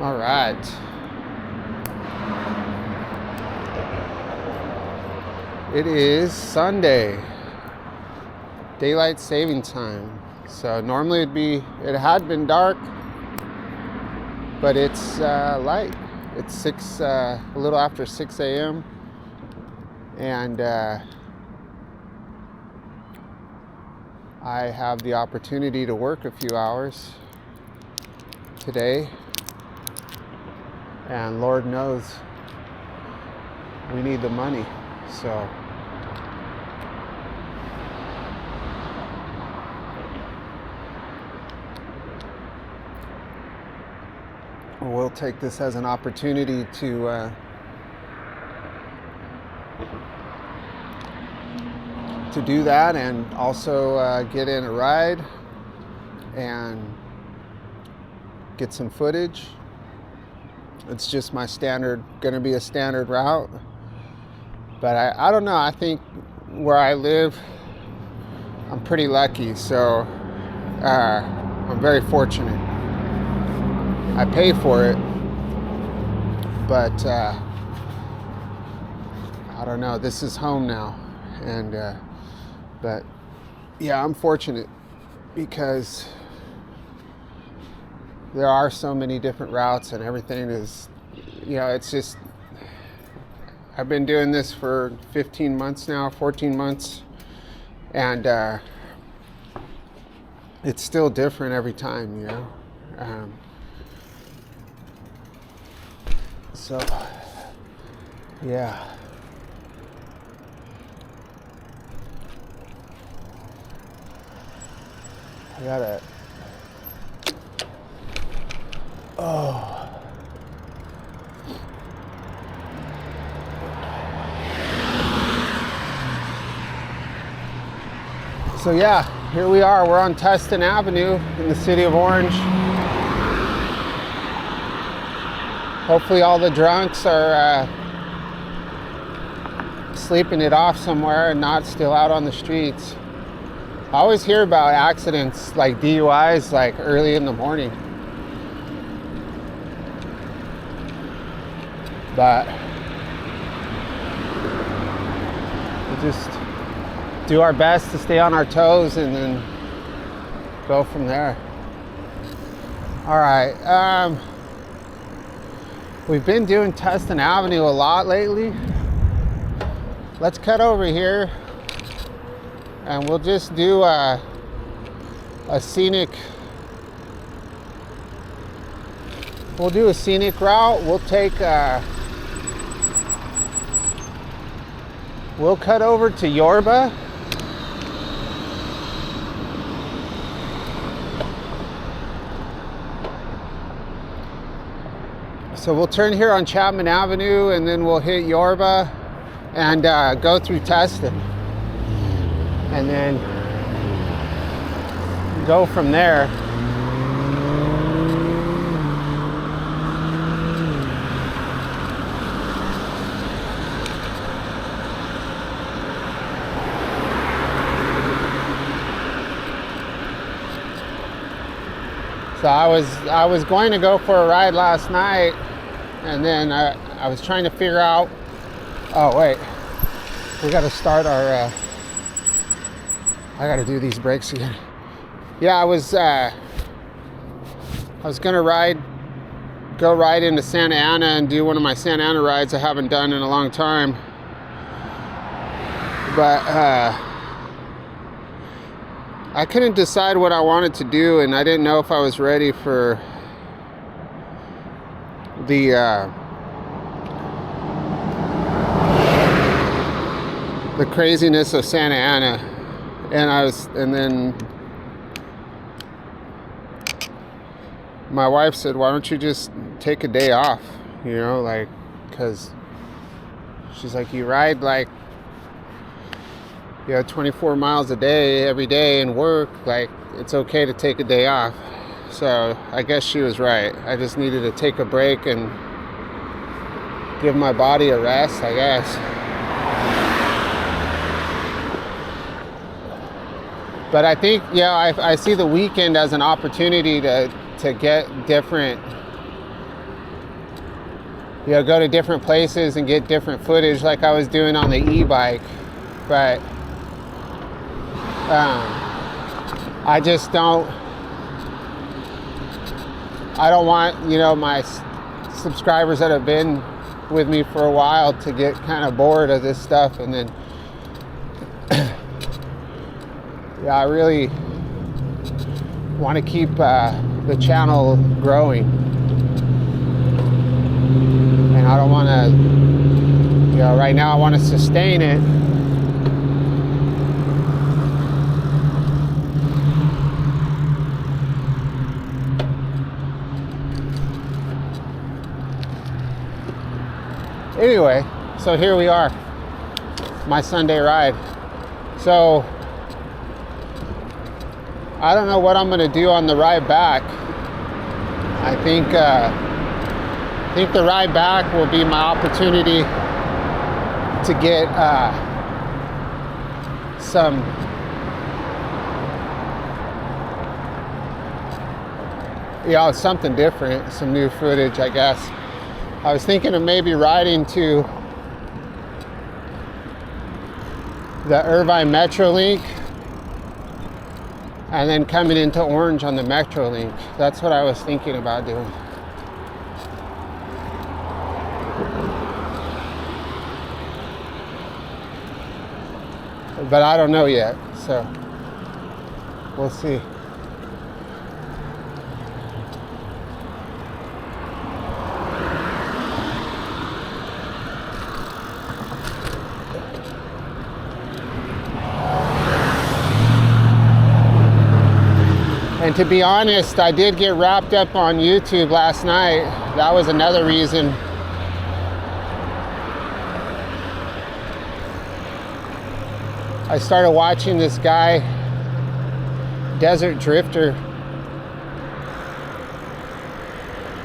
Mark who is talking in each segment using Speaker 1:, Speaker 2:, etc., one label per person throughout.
Speaker 1: All right. It is Sunday, daylight saving time. So normally it had been dark, but it's light. It's a little after 6 a.m. And I have the opportunity to work a few hours today. And Lord knows we need the money. So we'll take this as an opportunity to do that, and also get in a ride and get some footage. It's just going to be a standard route. But I don't know, I think where I live, I'm pretty lucky, so I'm very fortunate. I pay for it, but I don't know, this is home now. And but yeah, I'm fortunate because there are so many different routes, and everything is, it's just, I've been doing this for 15 months now, 14 months, and it's still different every time, so yeah. I gotta, So yeah, here we are. We're on Tustin Avenue in the city of Orange. Hopefully all the drunks are sleeping it off somewhere and not still out on the streets. I always hear about accidents like DUIs like early in the morning. But we just do our best to stay on our toes and then go from there. All right, we've been doing Tustin Avenue a lot lately. Let's cut over here and we'll just do a scenic route. We'll take we'll cut over to Yorba. So we'll turn here on Chapman Avenue and then we'll hit Yorba and go through Tustin. And then go from there. So I was going to go for a ride last night, and then I was trying to figure out, oh wait, we got to start our I got to do these brakes again. Yeah, I was gonna go ride into Santa Ana and do one of my Santa Ana rides I haven't done in a long time. But I couldn't decide what I wanted to do, and I didn't know if I was ready for the craziness of Santa Ana. And then my wife said, why don't you just take a day off, because she's like, you ride 24 miles a day every day and work, it's okay to take a day off. So I guess she was right. I just needed to take a break and give my body a rest, I guess. But I think, I see the weekend as an opportunity to get different go to different places and get different footage like I was doing on the e-bike. But I just don't want, my subscribers that have been with me for a while to get kind of bored of this stuff. And then I really want to keep the channel growing, and I don't want to, right now I want to sustain it. Anyway, so here we are, my Sunday ride. So I don't know what I'm gonna do on the ride back. I think the ride back will be my opportunity to get something different, some new footage, I guess. I was thinking of maybe riding to the Irvine Metrolink and then coming into Orange on the Metrolink. That's what I was thinking about doing. But I don't know yet, so we'll see. And to be honest, I did get wrapped up on YouTube last night. That was another reason. I started watching this guy, Desert Drifter.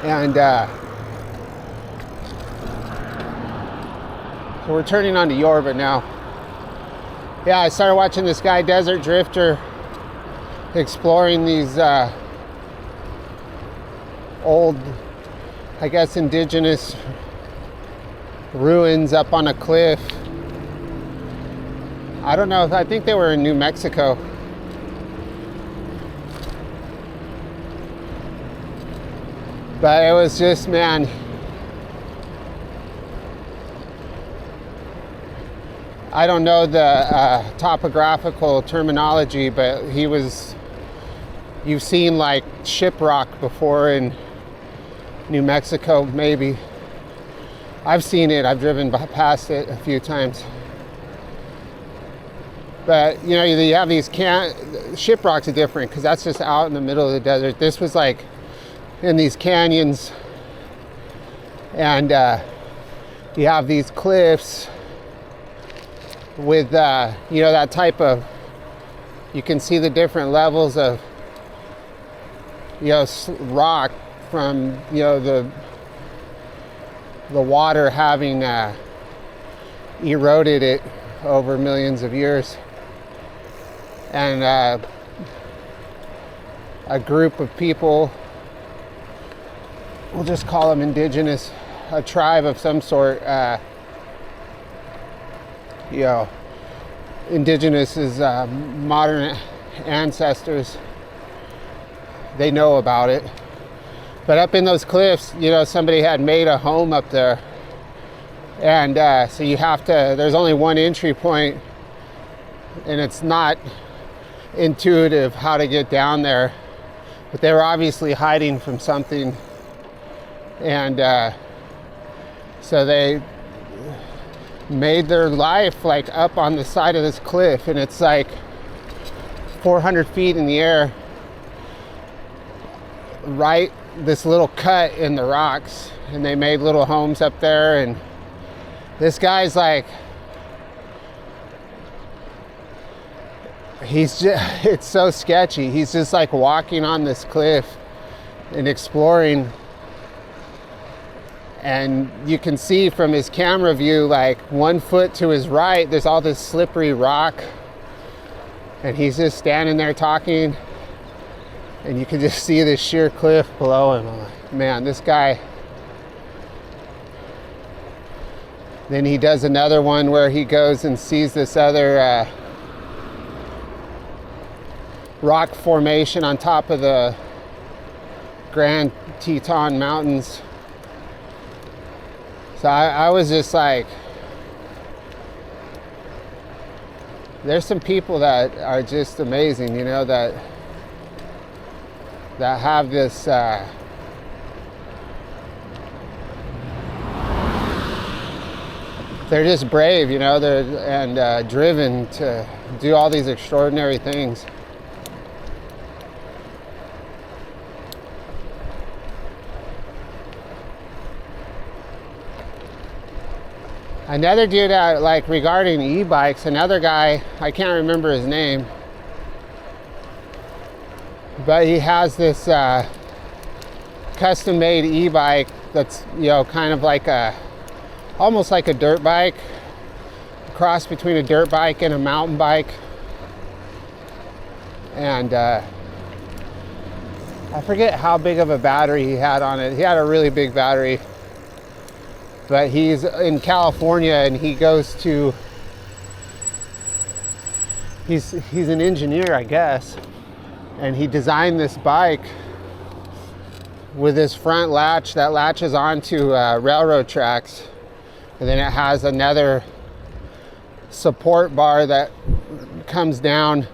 Speaker 1: And so we're turning onto Yorba now. Yeah, I started watching this guy, Desert Drifter, exploring these old, I guess, indigenous ruins up on a cliff. I don't know, I think they were in New Mexico. But it was just, man, I don't know the topographical terminology, but you've seen like shiprock before in New Mexico, maybe. I've seen it, I've driven past it a few times. But you have these shiprocks are different because that's just out in the middle of the desert. This was like in these canyons, and you have these cliffs with that type of, you can see the different levels of rock from the water having eroded it over millions of years. And a group of people, we'll just call them indigenous, a tribe of some sort. Indigenous is modern ancestors. They know about it. But up in those cliffs, somebody had made a home up there. And so there's only one entry point, and it's not intuitive how to get down there. But they were obviously hiding from something. And so they made their life like up on the side of this cliff, and it's like 400 feet in the air, right, this little cut in the rocks, and they made little homes up there. And this guy's like, it's so sketchy. He's just like walking on this cliff and exploring. And you can see from his camera view, like 1 foot to his right, there's all this slippery rock. And he's just standing there talking. And you can just see this sheer cliff below him. I'm like, man, this guy, Then he does another one where he goes and sees this other rock formation on top of the Grand Teton Mountains. So I was just like, there's some people that are just amazing, you know, that have this they're just brave, you know, and driven to do all these extraordinary things. Another dude, like regarding e-bikes, another guy, I can't remember his name, but he has this custom-made e-bike that's, you know, kind of like almost like a dirt bike, a cross between a dirt bike and a mountain bike. And I forget how big of a battery he had on it. He had a really big battery. But he's in California and he goes to, he's an engineer, I guess, and he designed this bike with this front latch that latches onto railroad tracks, and then it has another support bar that comes down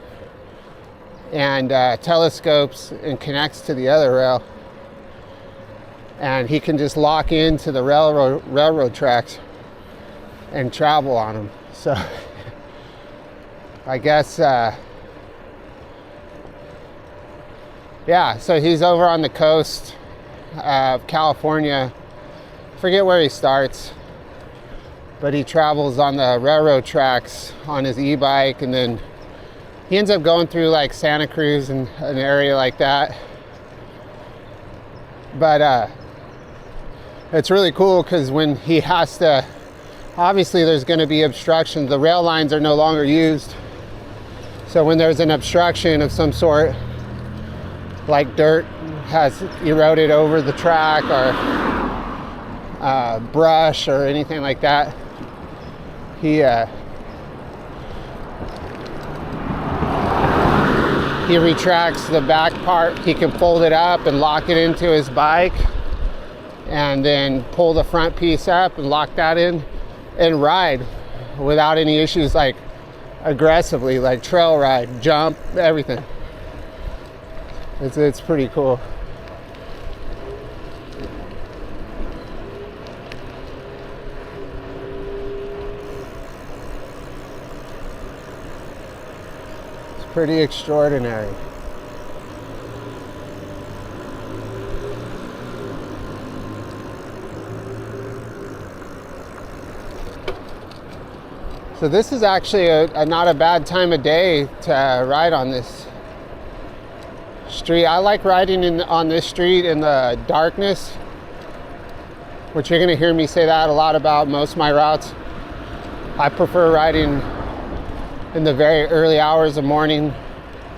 Speaker 1: and telescopes and connects to the other rail. And he can just lock into the railroad tracks and travel on them. So I guess, yeah, so he's over on the coast of California. Forget where he starts, but he travels on the railroad tracks on his e-bike, and then he ends up going through like Santa Cruz and an area like that. But it's really cool because when he has to, obviously there's going to be obstructions. The rail lines are no longer used. So when there's an obstruction of some sort, like dirt has eroded over the track or brush or anything like that, he retracts the back part. He can fold it up and lock it into his bike, and then pull the front piece up and lock that in and ride without any issues, like aggressively, like trail ride, jump, everything. It's pretty cool. It's pretty extraordinary. So this is actually not a bad time of day to ride on this street. I like riding on this street in the darkness, which you're gonna hear me say that a lot about most of my routes. I prefer riding in the very early hours of morning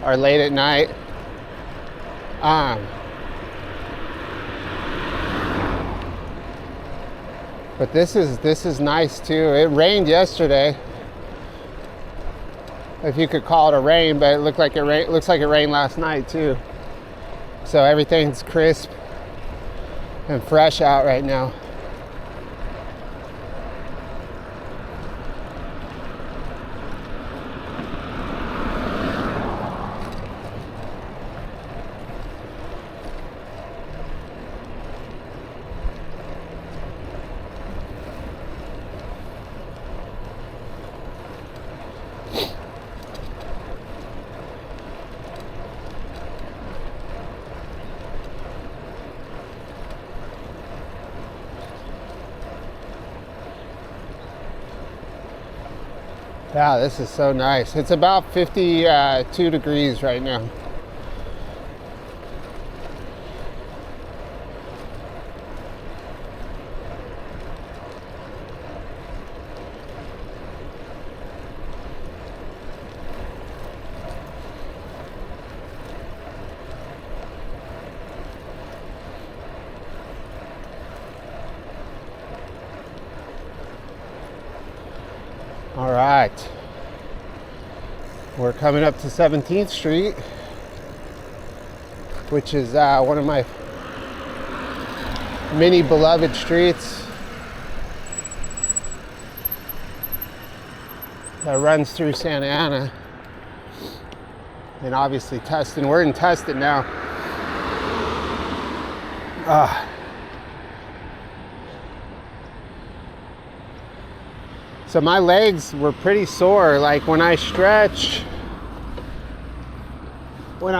Speaker 1: or late at night. But this is nice too. It rained yesterday, if you could call it a rain, but it looks like it rained last night too. So everything's crisp and fresh out right now. Yeah, this is so nice. It's about 52 degrees right now. All right. We're coming up to 17th Street, which is one of my many beloved streets that runs through Santa Ana. And obviously Tustin. We're in Tustin now. So my legs were pretty sore. Like when I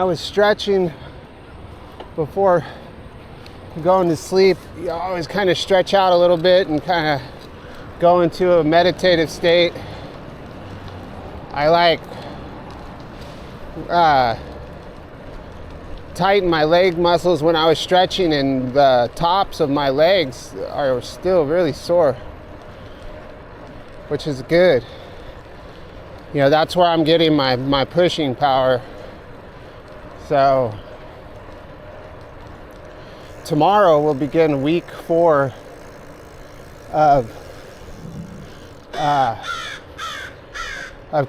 Speaker 1: was stretching before going to sleep, you always kind of stretch out a little bit and kind of go into a meditative state. I like tighten my leg muscles when I was stretching, and the tops of my legs are still really sore, which is good. You know, that's where I'm getting my pushing power. So tomorrow we'll begin week 4 of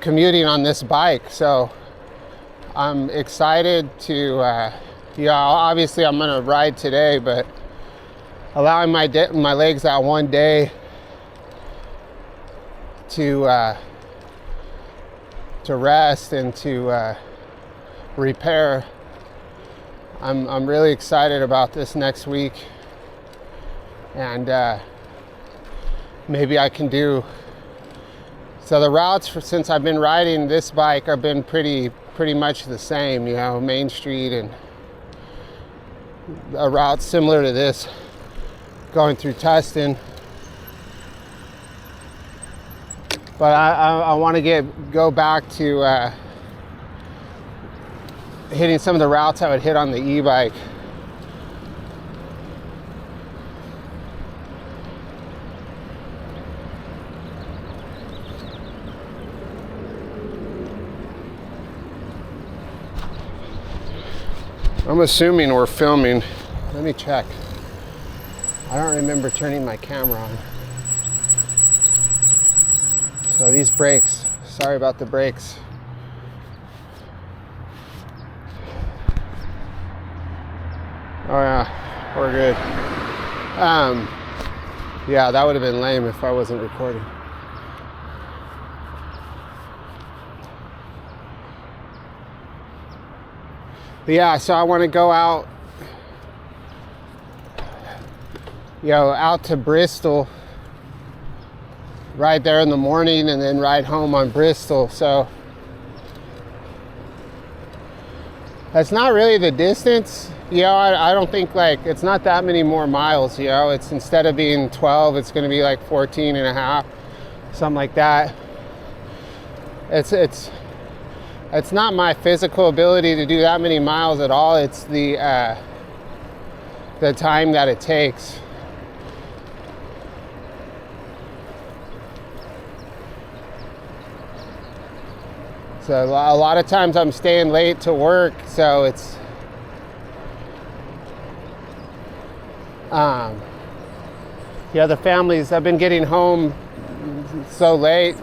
Speaker 1: commuting on this bike. So I'm excited to, obviously I'm gonna ride today, but allowing my legs that one day to rest and to repair. I'm really excited about this next week, and maybe I can do. So the routes since I've been riding this bike have been pretty much the same, you know, Main Street and a route similar to this going through Tustin. But I want to go back to hitting some of the routes I would hit on the e-bike. I'm assuming we're filming. Let me check. I don't remember turning my camera on. So these brakes, sorry about the brakes. Oh yeah, we're good. Yeah, that would have been lame if I wasn't recording. But yeah, so I want to go out, out to Bristol, ride there in the morning and then ride home on Bristol. So that's not really the distance. I don't think it's not that many more miles, it's instead of being 12, it's going to be like 14 and a half, something like that. It's not my physical ability to do that many miles at all. It's the time that it takes. So a lot of times I'm staying late to work, so it's the families, I've been getting home so late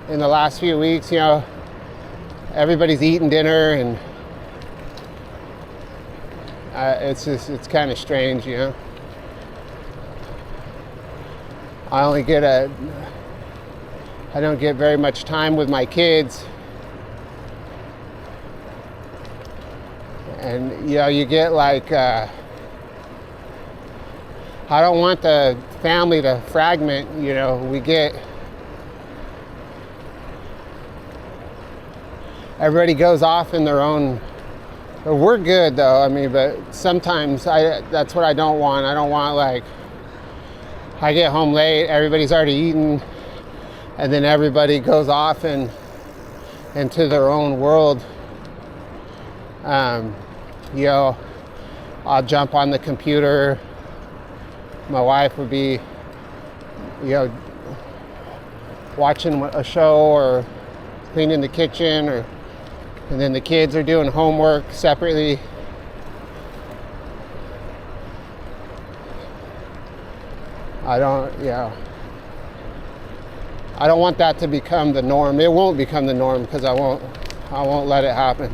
Speaker 1: in the last few weeks, everybody's eating dinner, and it's kind of strange, I don't get very much time with my kids, and you get I don't want the family to fragment, everybody goes off in their own. We're good though, but sometimes that's what I don't want. I don't want I get home late, everybody's already eaten, and then everybody goes off into their own world. I'll jump on the computer. My wife would be, watching a show or cleaning the kitchen, and then the kids are doing homework separately. I don't want that to become the norm. It won't become the norm because I won't let it happen.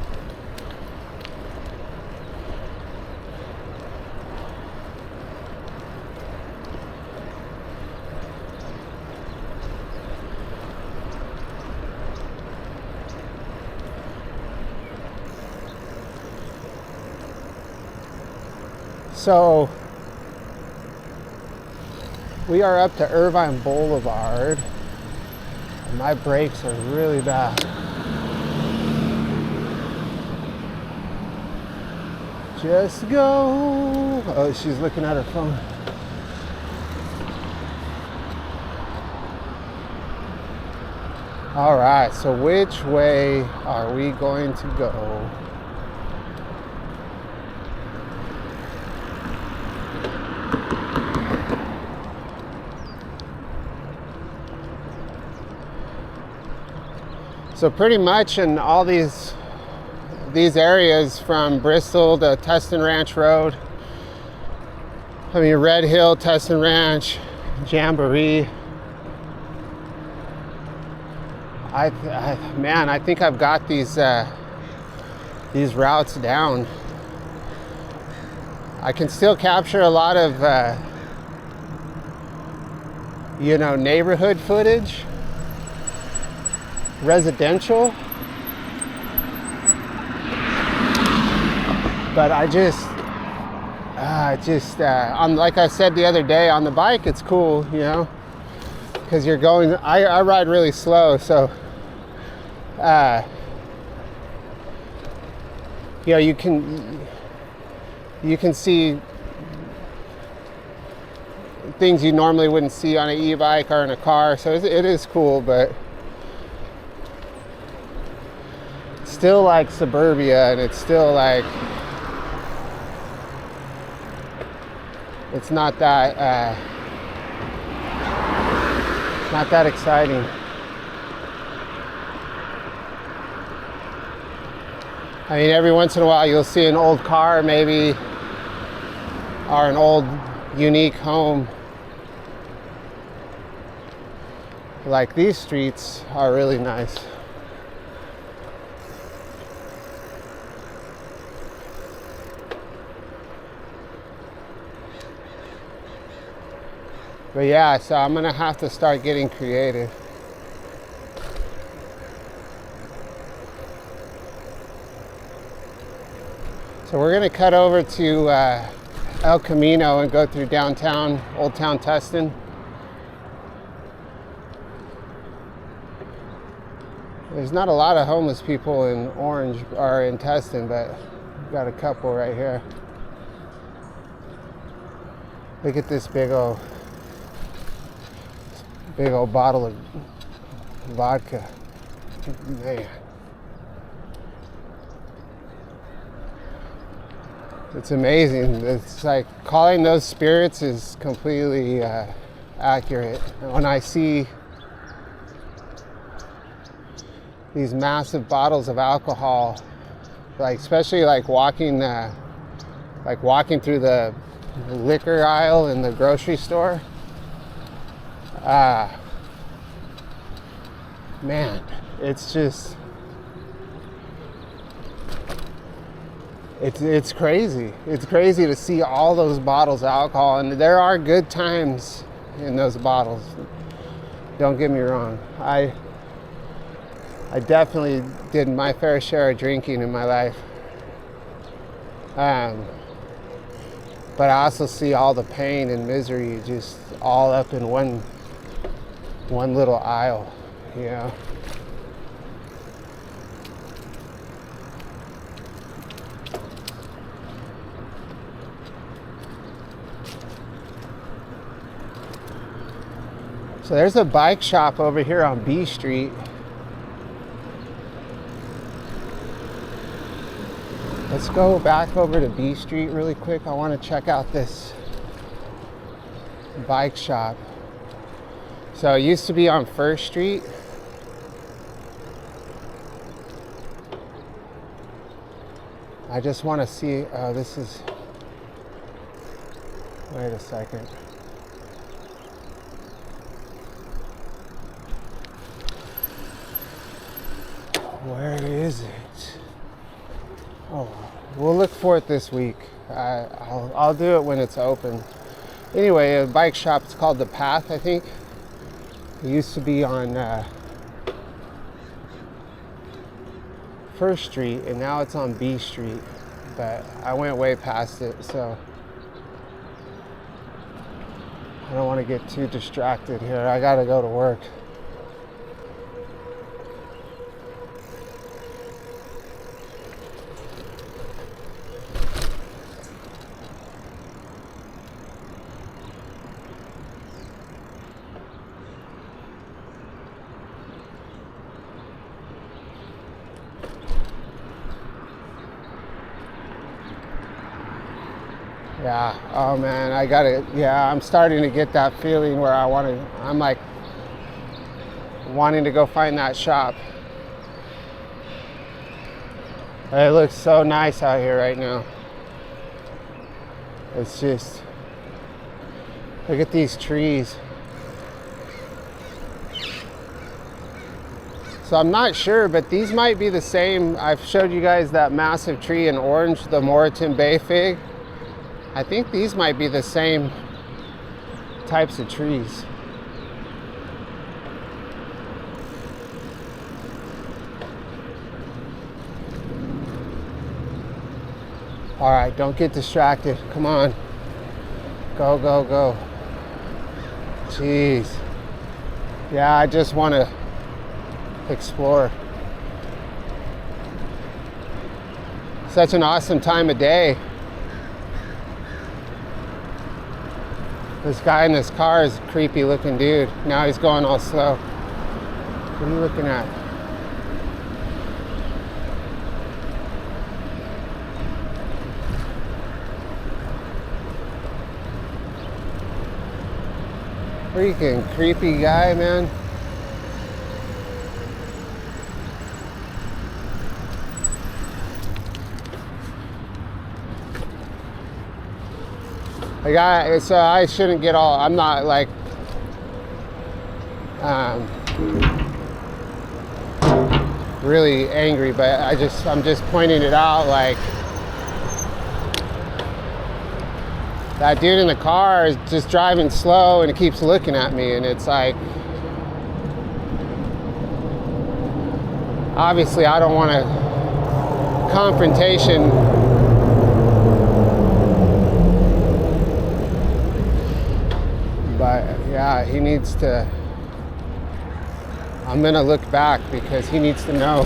Speaker 1: So we are up to Irvine Boulevard, and my brakes are really bad. Just go. Oh, she's looking at her phone. All right, so which way are we going to go? So pretty much in all these areas from Bristol to Tustin Ranch Road, I mean Red Hill, Tustin Ranch, Jamboree, man, I think I've got these routes down. I can still capture a lot of neighborhood footage, residential, but on, like I said the other day, on the bike it's cool, because you're going, I ride really slow, so you can see things you normally wouldn't see on an e-bike or in a car, so it is cool, but still like suburbia, and it's still like it's not that exciting. I mean, every once in a while you'll see an old car maybe, or an old unique home. Like these streets are really nice. But yeah, so I'm gonna have to start getting creative. So we're gonna cut over to El Camino and go through downtown, Old Town Tustin. There's not a lot of homeless people in Orange or in Tustin, but we've got a couple right here. Look at this big old bottle of vodka. Man. It's amazing. It's like calling those spirits is completely accurate. When I see these massive bottles of alcohol, like especially like walking through the liquor aisle in the grocery store, man, it's just it's crazy. It's crazy to see all those bottles of alcohol, and there are good times in those bottles. Don't get me wrong. I definitely did my fair share of drinking in my life. But I also see all the pain and misery just all up in one little aisle, So there's a bike shop over here on B Street. Let's go back over to B Street really quick. I want to check out this bike shop. So it used to be on First Street. I just want to see, this is, wait a second. Where is it? Oh, we'll look for it this week. I'll do it when it's open. Anyway, a bike shop. It's called The Path, I think. It used to be on First Street, and now it's on B Street. But I went way past it, so I don't want to get too distracted here. I gotta go to work. Yeah, oh man, I'm starting to get that feeling where I'm like wanting to go find that shop. It looks so nice out here right now. It's just, look at these trees. So I'm not sure, but these might be the same. I've showed you guys that massive tree in orange, the Moreton Bay fig. I think these might be the same types of trees. All right, don't get distracted. Come on. Go, go, go. Jeez. Yeah, I just want to explore. Such an awesome time of day. This guy in this car is a creepy looking dude. Now he's going all slow. What are you looking at? Freaking creepy guy, man. So I shouldn't get all, I'm not like, really angry, but I'm just pointing it out, like, that dude in the car is just driving slow and he keeps looking at me, and it's like, obviously I don't want a confrontation. But yeah, he needs to, I'm gonna look back because he needs to know.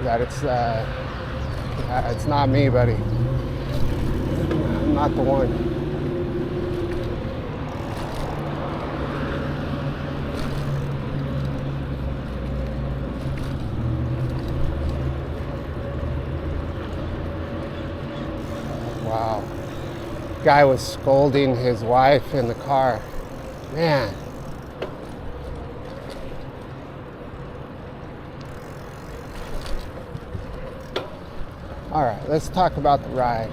Speaker 1: That it's not me, buddy. I'm not the one. Wow. Guy was scolding his wife in the car. Man. All right, let's talk about the ride.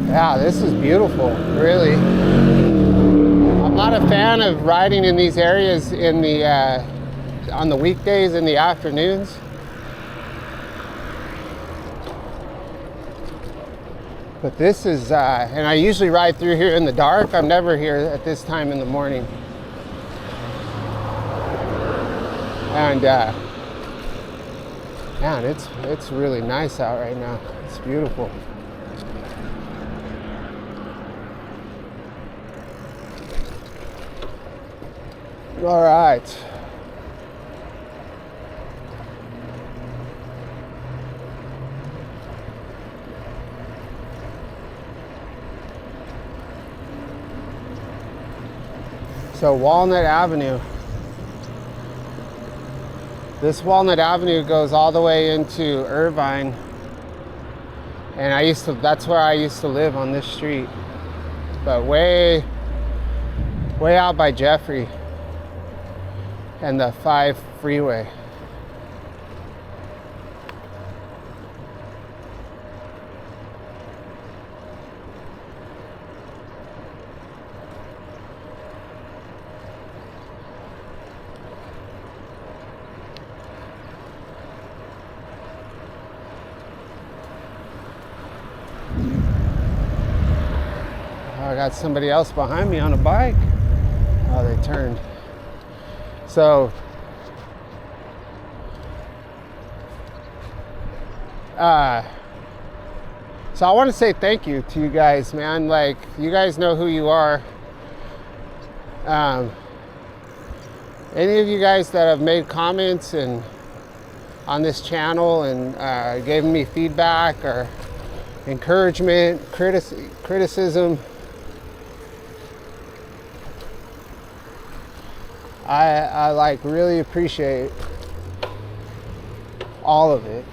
Speaker 1: Yeah, this is beautiful, really. I'm not a fan of riding in these areas in the on the weekdays in the afternoons. But this is, and I usually ride through here in the dark. I'm never here at this time in the morning. And man, it's really nice out right now. It's beautiful. All right. So Walnut Avenue. This Walnut Avenue goes all the way into Irvine. And that's where I used to live, on this street. But way out by Jeffrey and the 5 freeway. got somebody else behind me on a bike. Oh, they turned. So I want to say thank you to you guys, man. Like, you guys know who you are. Any of you guys that have made comments and on this channel and given me feedback or encouragement, criticism, I like really appreciate all of it.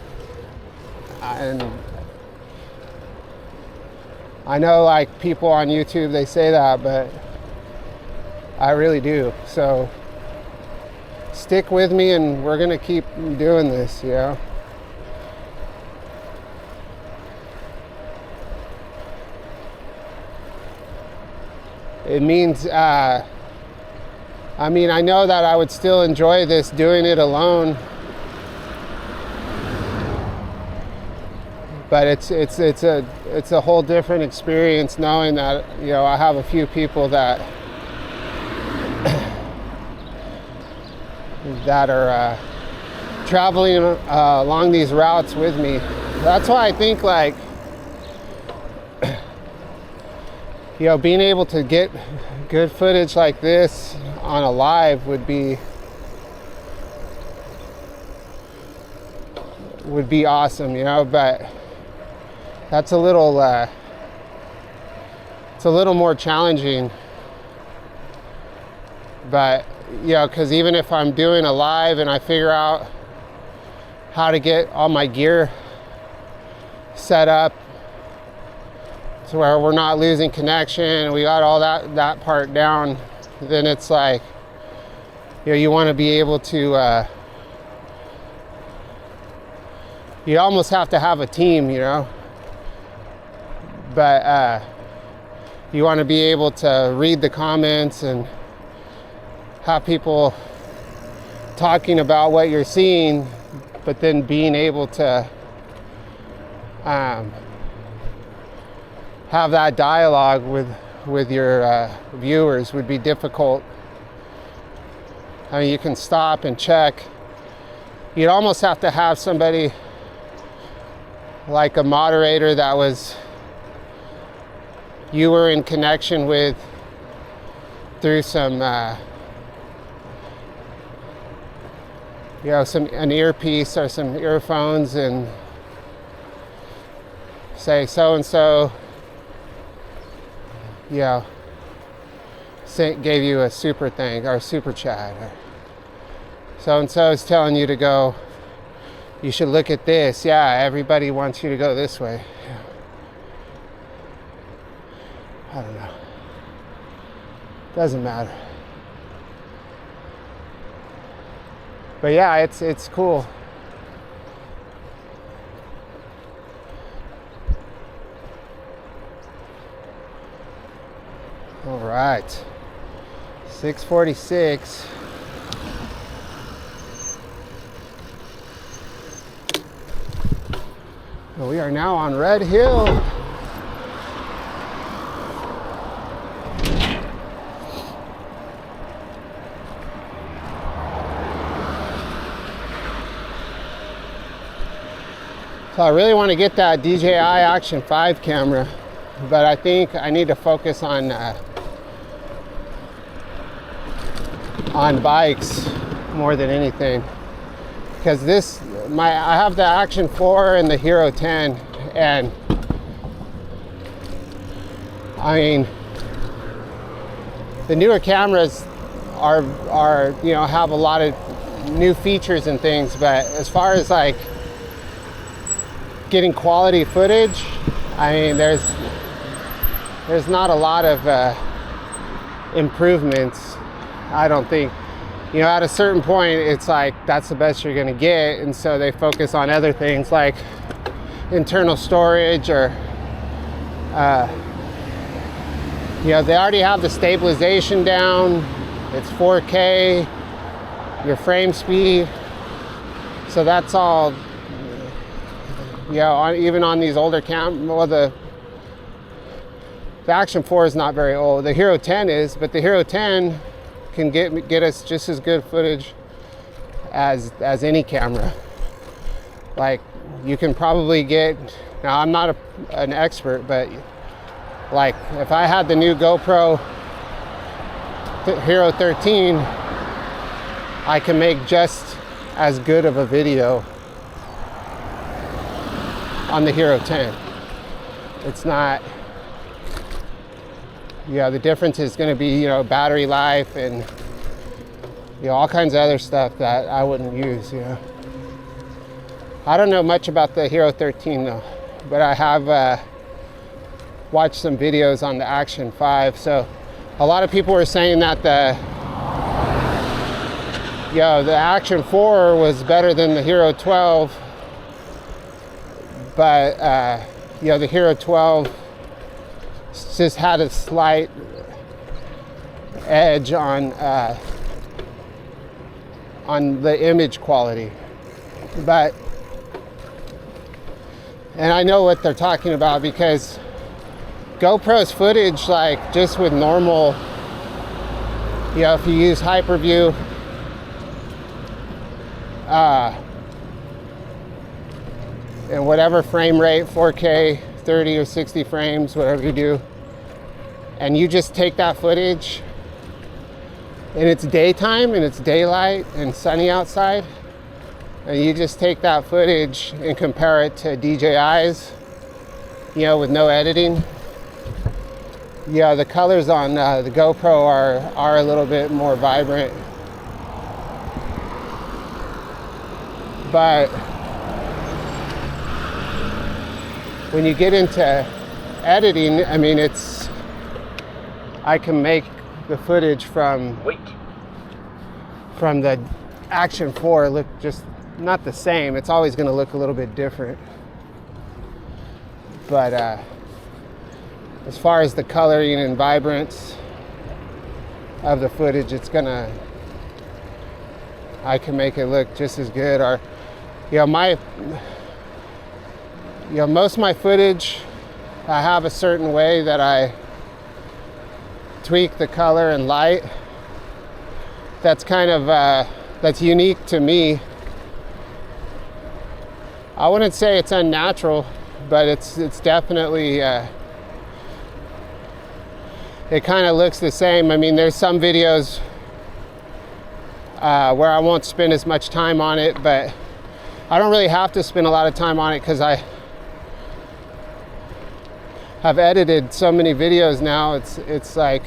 Speaker 1: And I know, like, people on YouTube, they say that, but I really do. So stick with me, and we're gonna keep doing this, you know. It means, I mean, I know that I would still enjoy this doing it alone, but it's a whole different experience knowing that, you know, I have a few people that are traveling along these routes with me. That's why I think, like, you know, being able to get good footage like this on a live would be awesome, you know. But that's a little it's a little more challenging. But, you know, because even if I'm doing a live and I figure out how to get all my gear set up to where we're not losing connection and we got all that part down, then it's like, you know, you want to be able to you almost have to have a team, you know. But you want to be able to read the comments and have people talking about what you're seeing, but then being able to have that dialogue with your viewers would be difficult. I mean, you can stop and check. You'd almost have to have somebody like a moderator that you were in connection with through some you know, an earpiece or some earphones, and say so and so, you know, gave you a super thing or a super chat, or so and so is telling you to go, you should look at this. Yeah, everybody wants you to go this way. I don't know. Doesn't matter. But yeah, it's cool. All right, 6:46. We are now on Red Hill. So I really want to get that DJI Action 5 camera, but I think I need to focus on bikes more than anything, because I have the Action 4 and the Hero 10, and I mean, the newer cameras are you know, have a lot of new features and things, but as far as like getting quality footage, I mean, there's not a lot of improvements, I don't think. You know, at a certain point, it's like that's the best you're gonna get, and so they focus on other things like internal storage, or you know, they already have the stabilization down. It's 4K, your frame speed, so that's all. You know, even on these older The Action 4 is not very old. The Hero 10 is, but the Hero 10 can get us just as good footage as any camera. Like, you can probably get, now I'm not an expert, but like if I had the new GoPro Hero 13, I can make just as good of a video on the Hero 10. It's not, yeah, the difference is going to be, you know, battery life and, you know, all kinds of other stuff that I wouldn't use, you know. I don't know much about the Hero 13 though, but I have watched some videos on the Action 5. So a lot of people were saying that the Action 4 was better than the Hero 12, but the Hero 12 just had a slight edge on the image quality. But, and I know what they're talking about, because GoPro's footage, like just with normal, you know, if you use hyperview, and whatever frame rate, 4K, 30 or 60 frames, whatever you do, and you just take that footage and it's daytime and it's daylight and sunny outside, and you just take that footage and compare it to DJI's, you know, with no editing. Yeah, the colors on the GoPro are a little bit more vibrant, but when you get into editing, I mean, I can make the footage from the Action 4 look just not the same. It's always going to look a little bit different. But as far as the coloring and vibrance of the footage, I can make it look just as good. Or, you know, most of my footage, I have a certain way that I tweak the color and light. That's kind of, that's unique to me. I wouldn't say it's unnatural, but it's definitely, it kind of looks the same. I mean, there's some videos where I won't spend as much time on it, but I don't really have to spend a lot of time on it because I've edited so many videos now. It's like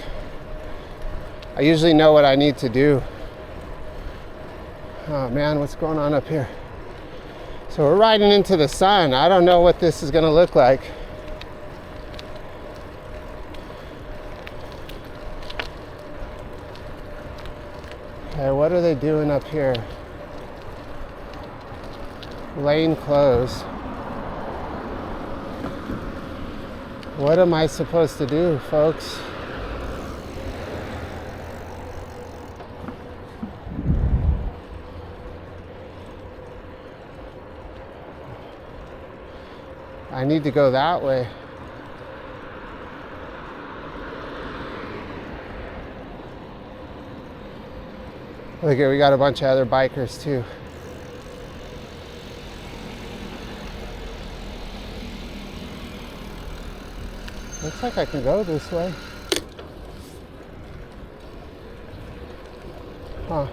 Speaker 1: I usually know what I need to do. Oh man, what's going on up here? So we're riding into the sun. I don't know what this is gonna look like. Okay, what are they doing up here? Lane closed. What am I supposed to do, folks? I need to go that way. Look here, we got a bunch of other bikers too. Looks like I can go this way. Huh.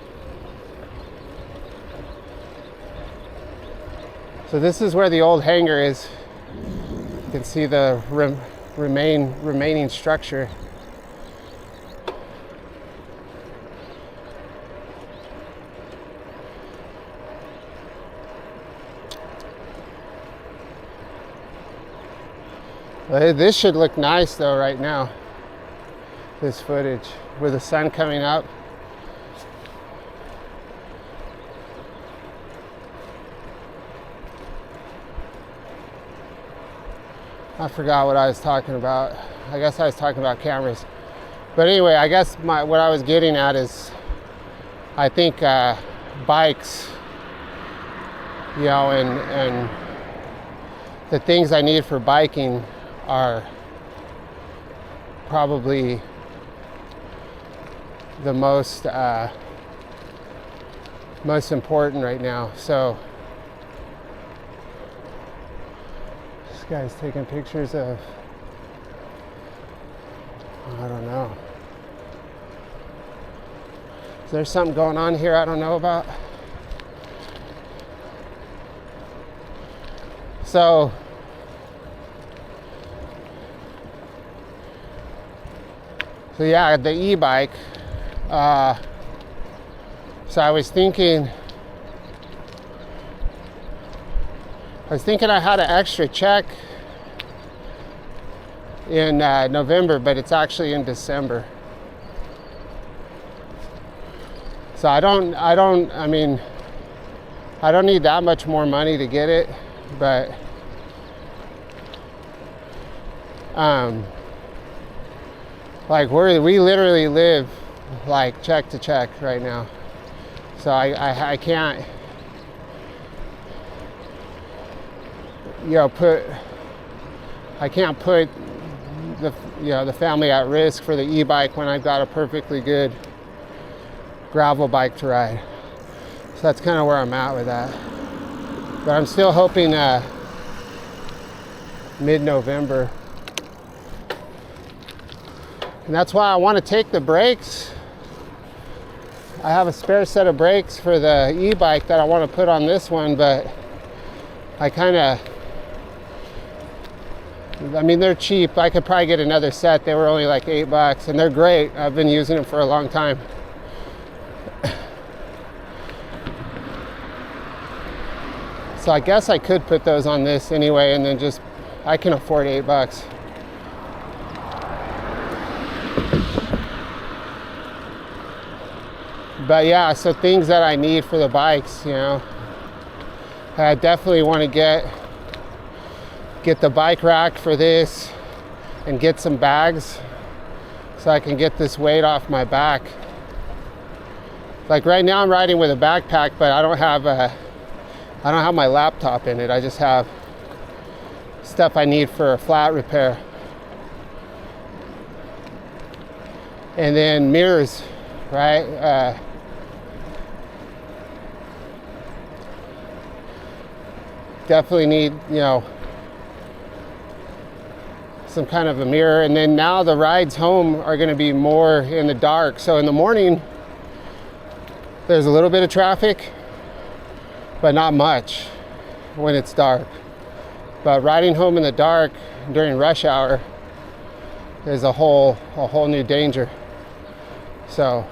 Speaker 1: So this is where the old hangar is. You can see the remaining structure. This should look nice though right now, this footage with the sun coming up. I forgot what I was talking about. I guess I was talking about cameras. But anyway, I guess what I was getting at is I think bikes, you know, and the things I need for biking are probably the most important right now. So this guy's taking pictures of, I don't know. Is there something going on here I don't know about? So yeah, the e-bike. So I was thinking I had an extra check in November, but it's actually in December. So I don't need that much more money to get it, but like we literally live like check to check right now. So I can't, I can't put the family at risk for the e-bike when I've got a perfectly good gravel bike to ride. So that's kind of where I'm at with that. But I'm still hoping mid-November. And that's why I want to take the brakes. I have a spare set of brakes for the e-bike that I want to put on this one, but they're cheap. I could probably get another set. They were only like $8 and they're great. I've been using them for a long time. So I guess I could put those on this anyway, and then I can afford $8. But yeah, so things that I need for the bikes, I definitely want to get the bike rack for this and get some bags so I can get this weight off my back. Like right now I'm riding with a backpack, but I don't have my laptop in it. I just have stuff I need for a flat repair. And then mirrors, right? Definitely need, some kind of a mirror. And then now the rides home are going to be more in the dark. So in the morning, there's a little bit of traffic, but not much when it's dark. But riding home in the dark during rush hour is a whole new danger. So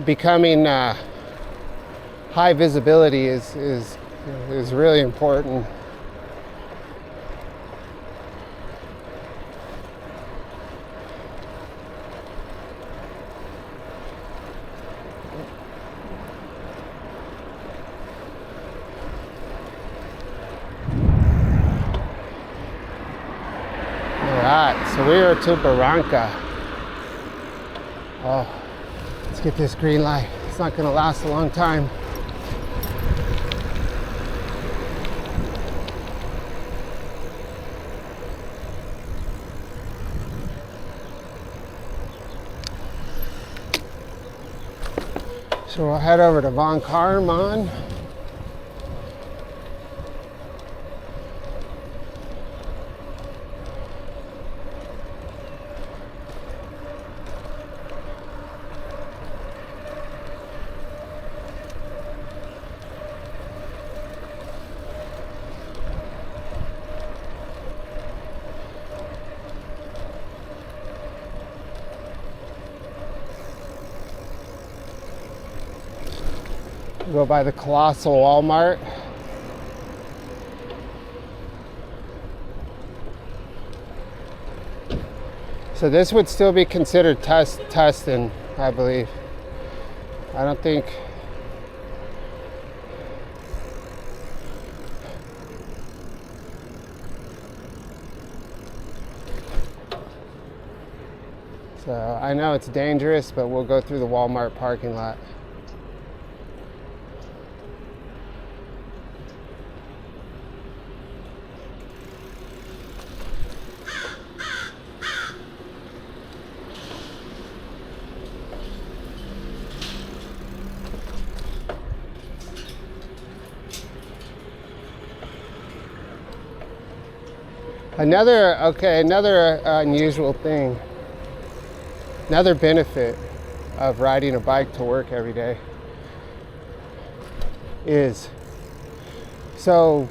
Speaker 1: becoming high visibility is really important. Alright, so we are to Barranca. Oh, let's get this green light. It's not going to last a long time. So we'll head over to Von Karman. Go by the colossal Walmart. So this would still be considered Tustin, I believe. I don't think. So I know it's dangerous, but we'll go through the Walmart parking lot. Another unusual thing, another benefit of riding a bike to work every day is, so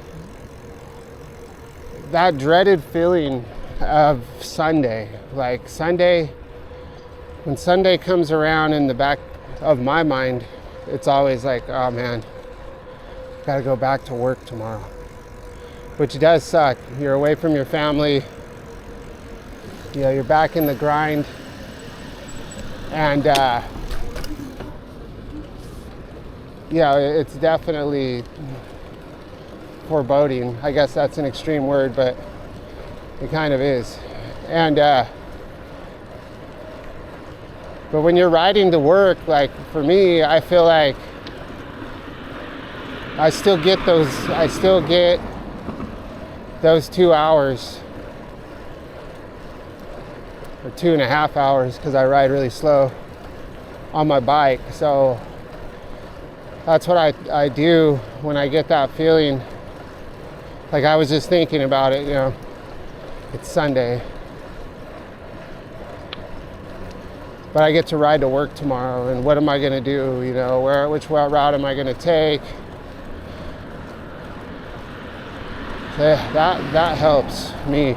Speaker 1: that dreaded feeling of Sunday, like Sunday, when Sunday comes around in the back of my mind, it's always like, oh man, gotta go back to work tomorrow, which does suck. You're away from your family, you know, you're back in the grind, and yeah, it's definitely foreboding. I guess that's an extreme word, but it kind of is. And but when you're riding to work, like for me, I feel like I still get those 2 hours or 2.5 hours, because I ride really slow on my bike. So that's what I do when I get that feeling. Like I was just thinking about it, you know, it's Sunday, but I get to ride to work tomorrow, and what am I gonna do? You know, which route am I gonna take? So that helps me.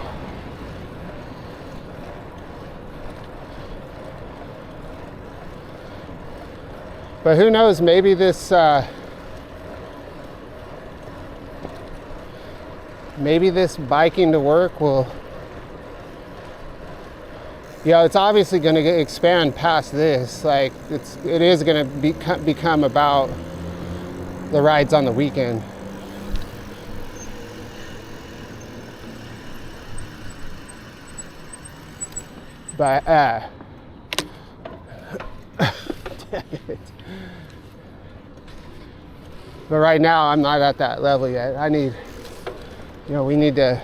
Speaker 1: But who knows, maybe this biking to work will, you know, it's obviously going to expand past this. Like it is going to become about the rides on the weekend. But dang it. But right now I'm not at that level yet. I need, you know, we need to,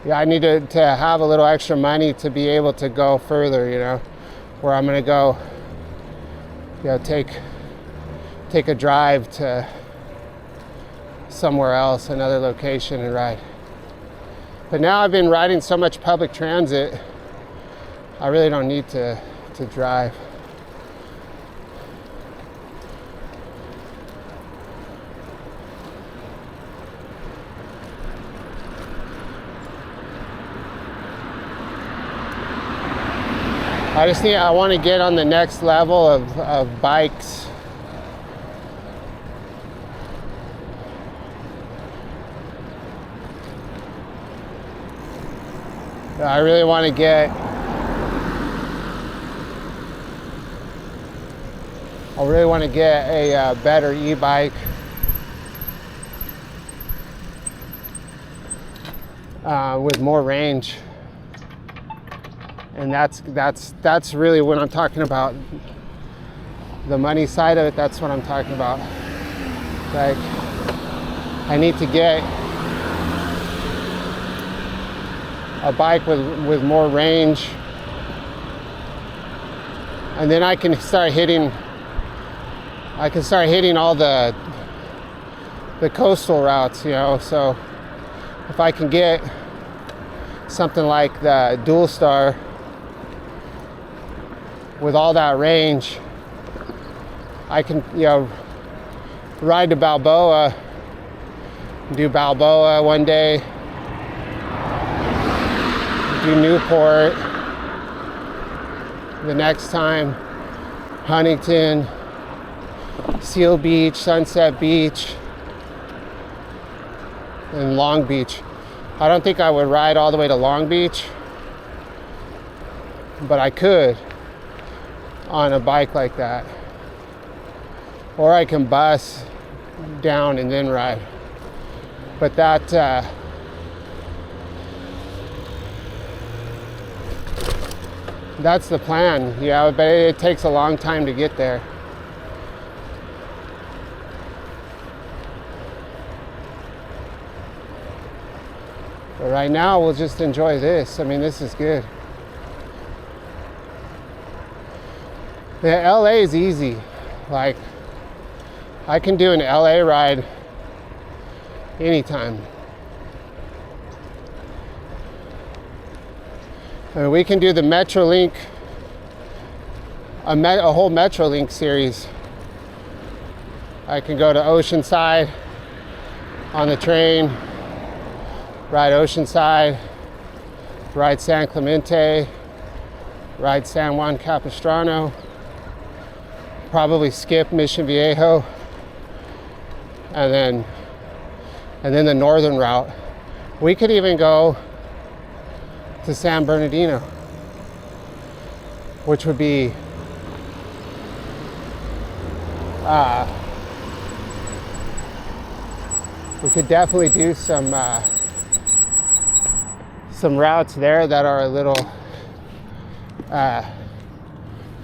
Speaker 1: yeah, I need to have a little extra money to be able to go further, you know, where I'm gonna go, you know, take a drive to somewhere else, another location, and ride. But now I've been riding so much public transit, I really don't need to drive. I want to get on the next level of bikes. I really want to get, a better e-bike. With more range. And that's really what I'm talking about. The money side of it, that's what I'm talking about. Like, I need to get a bike with more range, and then I can start hitting all the coastal routes, you know. So if I can get something like the Dual Star with all that range, I can, you know, ride to Balboa, do Balboa one day, do Newport the next time, Huntington, Seal Beach, Sunset Beach, and Long Beach. I don't think I would ride all the way to Long Beach, but I could on a bike like that. Or I can bus down and then ride. But that's the plan, yeah, but it takes a long time to get there. But right now, we'll just enjoy this. I mean, this is good. The LA is easy. Like, I can do an LA ride anytime. And we can do the Metrolink, a whole Metrolink series. I can go to Oceanside on the train, ride Oceanside, ride San Clemente, ride San Juan Capistrano, probably skip Mission Viejo, and then the northern route. We could even go to San Bernardino, which would be we could definitely do some routes there that are a little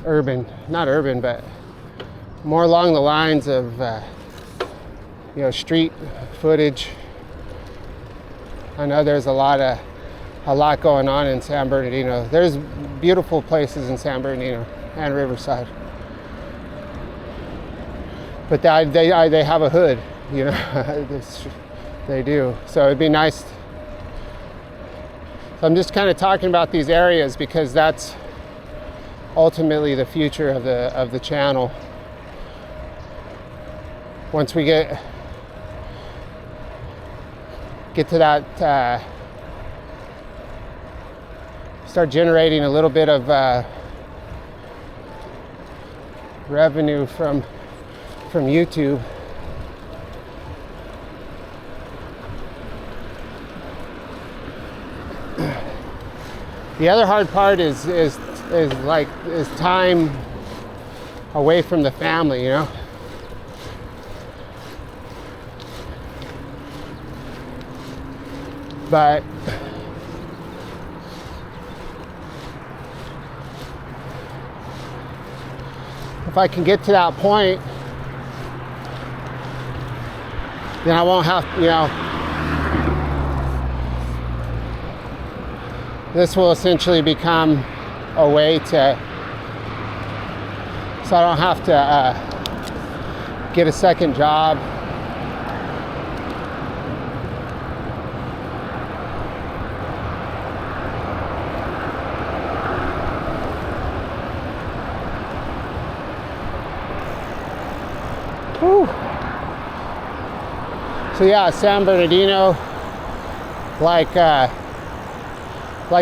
Speaker 1: urban, not urban, but more along the lines of street footage. I know there's a lot going on in San Bernardino. There's beautiful places in San Bernardino and Riverside, but they have a hood, they do. So it'd be nice. So I'm just kind of talking about these areas because that's ultimately the future of the channel. Once we get to that, start generating a little bit of revenue from YouTube. The other hard part is time away from the family, But if I can get to that point, then I won't have, this will essentially become a way so I don't have to get a second job. Whew. So yeah, San Bernardino, like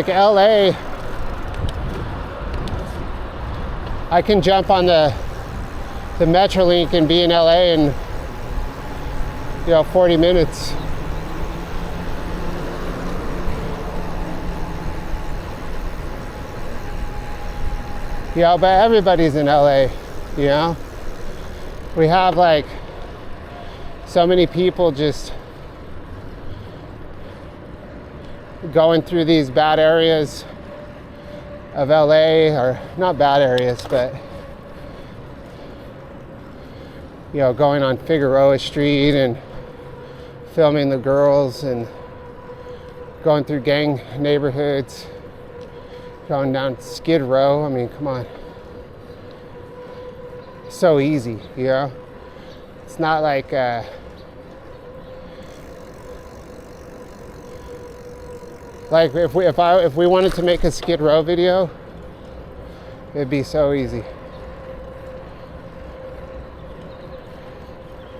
Speaker 1: LA, I can jump on the Metrolink and be in LA in 40 minutes. But everybody's in LA, We have so many people just going through these bad areas of LA, or not bad areas, but going on Figueroa Street and filming the girls and going through gang neighborhoods, going down Skid Row. I mean, come on. So easy, It's not like if we wanted to make a Skid Row video, it'd be so easy.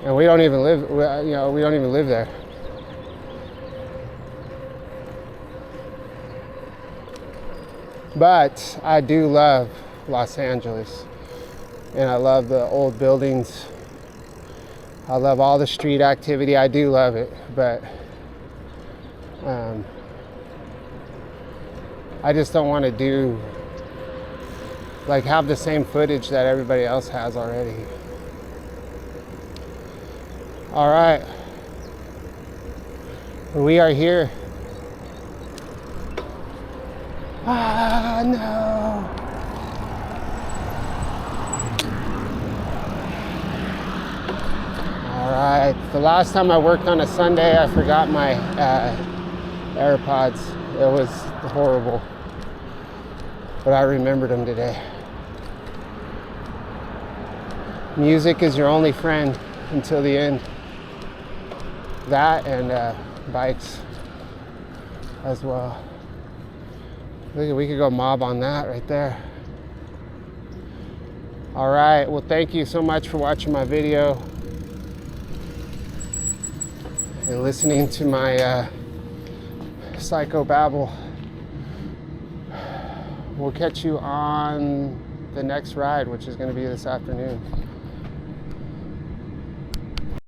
Speaker 1: And we don't even live, we don't even live there. But I do love Los Angeles, and I love the old buildings. I love all the street activity. I do love it, but I just don't want to have the same footage that everybody else has already. All right, we are here. No. All right, the last time I worked on a Sunday, I forgot my AirPods. It was horrible, but I remembered them today. Music is your only friend until the end. that and bikes as well. Look, we could go mob on that right there. All right, well, thank you so much for watching my video and listening to my psycho babble. We'll catch you on the next ride, which is going to be this afternoon.